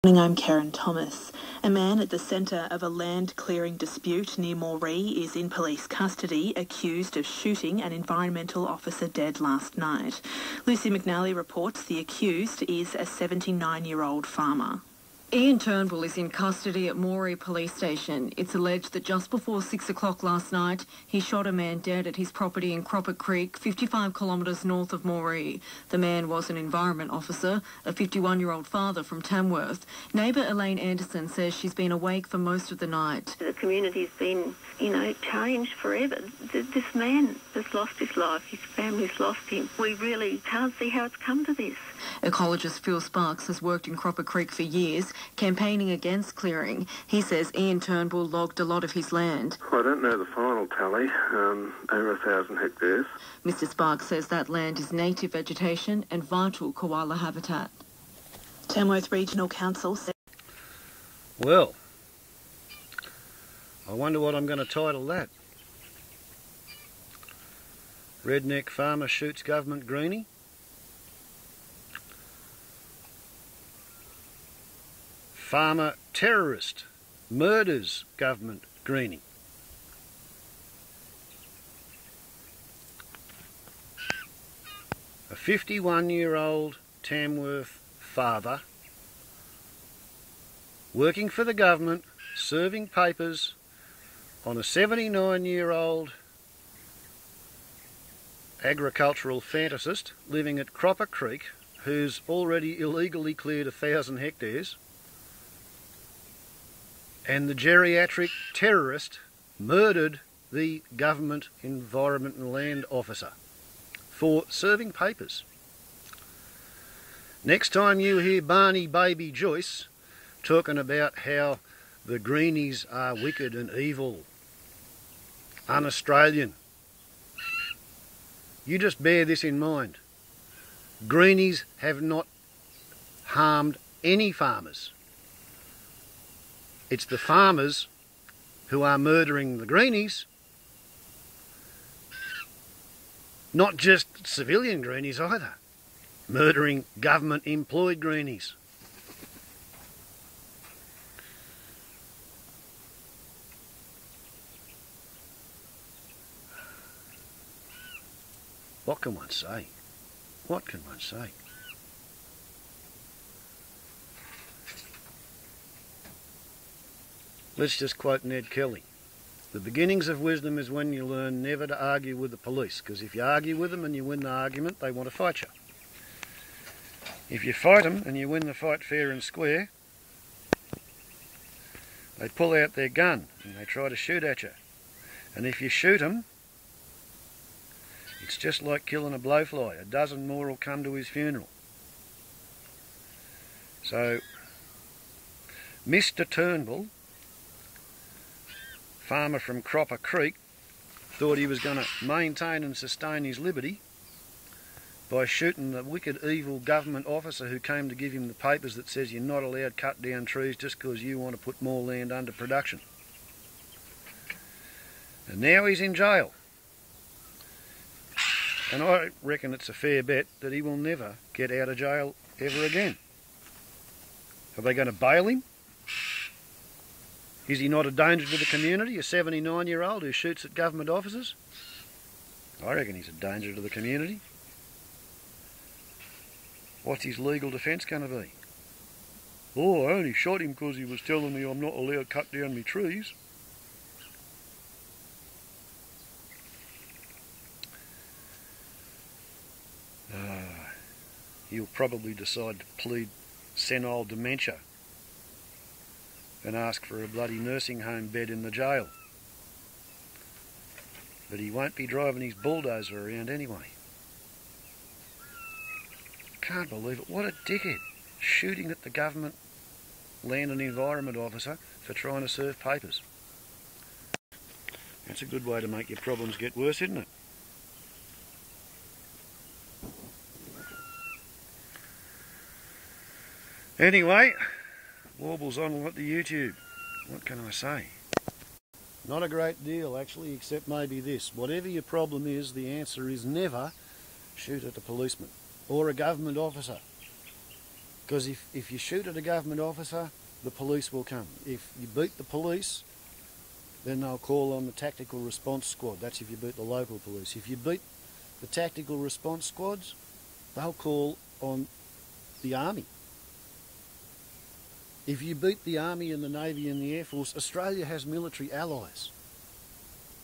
I'm Karen Thomas. A man at the centre of a land clearing dispute near Moree is in police custody, accused of shooting an environmental officer dead last night. Lucy McNally reports the accused is a 79-year-old farmer. Ian Turnbull is in custody at Moree Police Station. It's alleged that just before 6 o'clock last night, he shot a man dead at his property in Croppa Creek, 55 kilometres north of Moree. The man was an environment officer, a 51-year-old father from Tamworth. Neighbour Elaine Anderson says she's been awake for most of the night. The community's been, changed forever. This man has lost his life. His family's lost him. We really can't see how it's come to this. Ecologist Phil Sparks has worked in Croppa Creek for years, campaigning against clearing. He says Ian Turnbull logged a lot of his land. I don't know the final tally, over 1,000 hectares. Mr Sparks says that land is native vegetation and vital koala habitat. Tamworth Regional Council said... Well, I wonder what I'm going to title that. Redneck farmer shoots government Greenie? Farmer terrorist murders government Greenie. A 51-year-old Tamworth father working for the government, serving papers on a 79-year-old agricultural fantasist living at Croppa Creek, who's already illegally cleared 1,000 hectares. And the geriatric terrorist murdered the government environment and land officer for serving papers. Next time you hear Barney Baby Joyce talking about how the Greenies are wicked and evil, un-Australian, you just bear this in mind. Greenies have not harmed any farmers. It's the farmers who are murdering the Greenies, not just civilian Greenies either, murdering government-employed Greenies. What can one say? What can one say? Let's just quote Ned Kelly. The beginnings of wisdom is when you learn never to argue with the police, because if you argue with them and you win the argument, they want to fight you. If you fight them and you win the fight fair and square, they pull out their gun and they try to shoot at you. And if you shoot them, it's just like killing a blowfly. A dozen more will come to his funeral. So, Mr Turnbull, farmer from Croppa Creek, thought he was going to maintain and sustain his liberty by shooting the wicked, evil government officer who came to give him the papers that says you're not allowed to cut down trees just because you want to put more land under production. And now he's in jail. And I reckon it's a fair bet that he will never get out of jail ever again. Are they going to bail him? Is he not a danger to the community, a 79-year-old who shoots at government officers? I reckon he's a danger to the community. What's his legal defence going to be? Oh, I only shot him because he was telling me I'm not allowed to cut down my trees. He'll probably decide to plead senile dementia and ask for a bloody nursing home bed in the jail. But he won't be driving his bulldozer around anyway. Can't believe it. What a dickhead. Shooting at the government land and environment officer for trying to serve papers. That's a good way to make your problems get worse, isn't it? Anyway, warbles on with the YouTube. What can I say? Not a great deal, actually, except maybe this. Whatever your problem is, the answer is never shoot at a policeman or a government officer. Because if you shoot at a government officer, the police will come. If you beat the police, then they'll call on the tactical response squad. That's if you beat the local police. If you beat the tactical response squads, they'll call on the army. If you beat the army and the navy and the air force, Australia has military allies.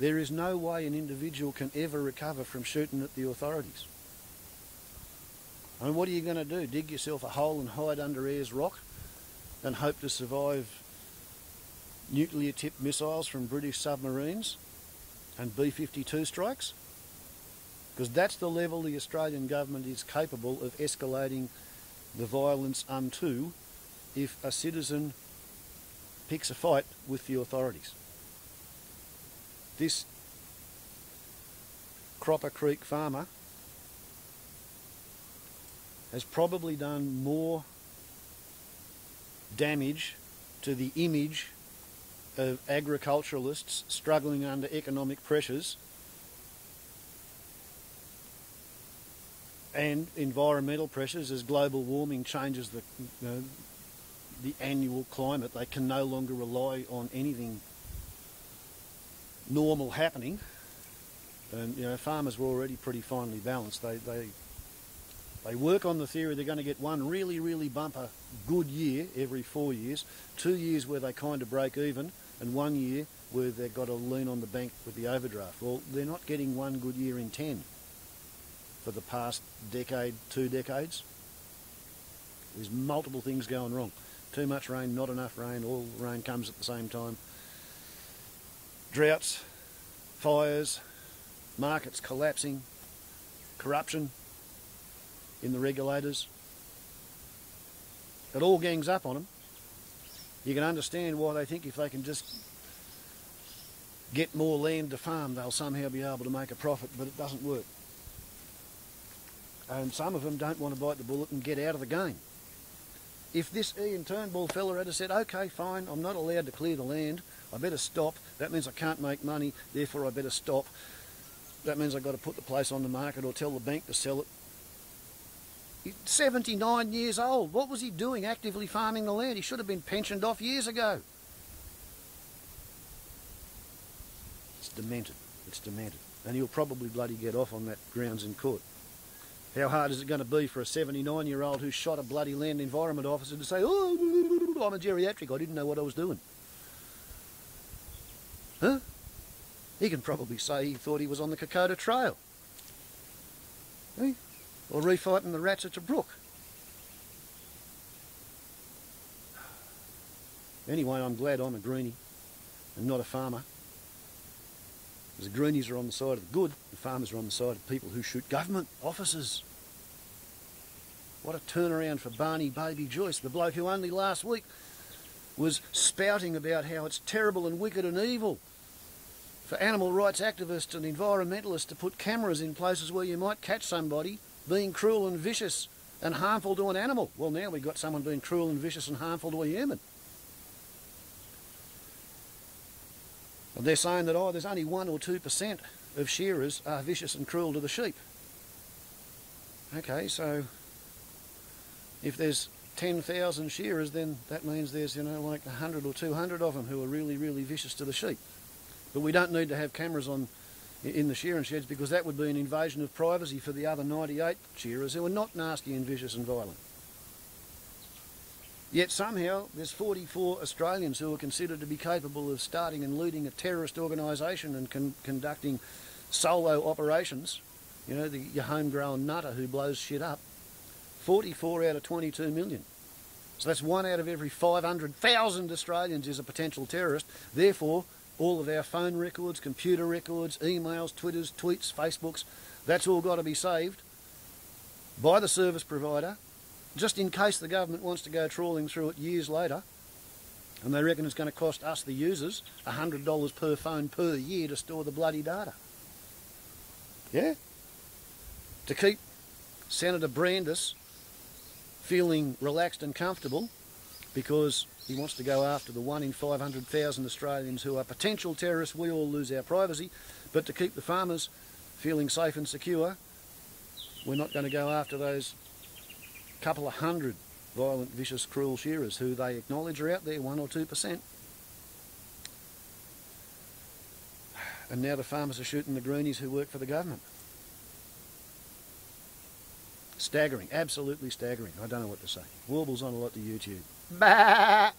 There is no way an individual can ever recover from shooting at the authorities. I mean, what are you going to do? Dig yourself a hole and hide under Ayers Rock and hope to survive nuclear-tipped missiles from British submarines and B-52 strikes? Because that's the level the Australian government is capable of escalating the violence unto if a citizen picks a fight with the authorities. This Croppa Creek farmer has probably done more damage to the image of agriculturalists struggling under economic pressures and environmental pressures as global warming changes the annual climate. They can no longer rely on anything normal happening. And farmers were already pretty finely balanced. They work on the theory they're going to get one really, really bumper good year every 4 years, 2 years where they kind of break even, and 1 year where they've got to lean on the bank with the overdraft. Well, they're not getting one good year in 10 for the past decade, 2 decades. There's multiple things going wrong. Too much rain, not enough rain, all the rain comes at the same time. Droughts, fires, markets collapsing, corruption in the regulators. It all gangs up on them. You can understand why they think if they can just get more land to farm, they'll somehow be able to make a profit, but it doesn't work. And some of them don't want to bite the bullet and get out of the game. If this Ian Turnbull fella had said, okay, fine, I'm not allowed to clear the land, I better stop, that means I can't make money, therefore I better stop, that means I've got to put the place on the market or tell the bank to sell it. He's 79 years old. What was he doing actively farming the land? He should have been pensioned off years ago. It's demented. It's demented. And he'll probably bloody get off on that grounds in court. How hard is it going to be for a 79-year-old who shot a bloody land environment officer to say, oh, I'm a geriatric, I didn't know what I was doing? Huh? He can probably say he thought he was on the Kokoda Trail. Eh? Or refighting the rats at a brook. Anyway, I'm glad I'm a Greenie and not a farmer. Because the Greenies are on the side of the good, the farmers are on the side of people who shoot government officers. What a turnaround for Barney Baby Joyce, the bloke who only last week was spouting about how it's terrible and wicked and evil for animal rights activists and environmentalists to put cameras in places where you might catch somebody being cruel and vicious and harmful to an animal. Well, now we've got someone being cruel and vicious and harmful to a human. And they're saying that, oh, there's only 1 or 2% of shearers are vicious and cruel to the sheep. Okay, so if there's 10,000 shearers, then that means there's, like 100 or 200 of them who are really, really vicious to the sheep. But we don't need to have cameras on in the shearing sheds because that would be an invasion of privacy for the other 98 shearers who are not nasty and vicious and violent. Yet somehow there's 44 Australians who are considered to be capable of starting and leading a terrorist organisation and conducting solo operations. Your homegrown nutter who blows shit up. 44 out of 22 million. So that's 1 out of every 500,000 Australians is a potential terrorist. Therefore, all of our phone records, computer records, emails, Twitters, tweets, Facebooks, that's all got to be saved by the service provider, just in case the government wants to go trawling through it years later, and they reckon it's going to cost us, the users, $100 per phone per year to store the bloody data. Yeah? To keep Senator Brandis feeling relaxed and comfortable because he wants to go after the 1 in 500,000 Australians who are potential terrorists, we all lose our privacy, but to keep the farmers feeling safe and secure, we're not going to go after those couple of hundred violent, vicious, cruel shearers who they acknowledge are out there, 1 or 2%. And now the farmers are shooting the greenies who work for the government. Staggering, absolutely staggering. I don't know what to say. Warble's on a lot to YouTube. Bah!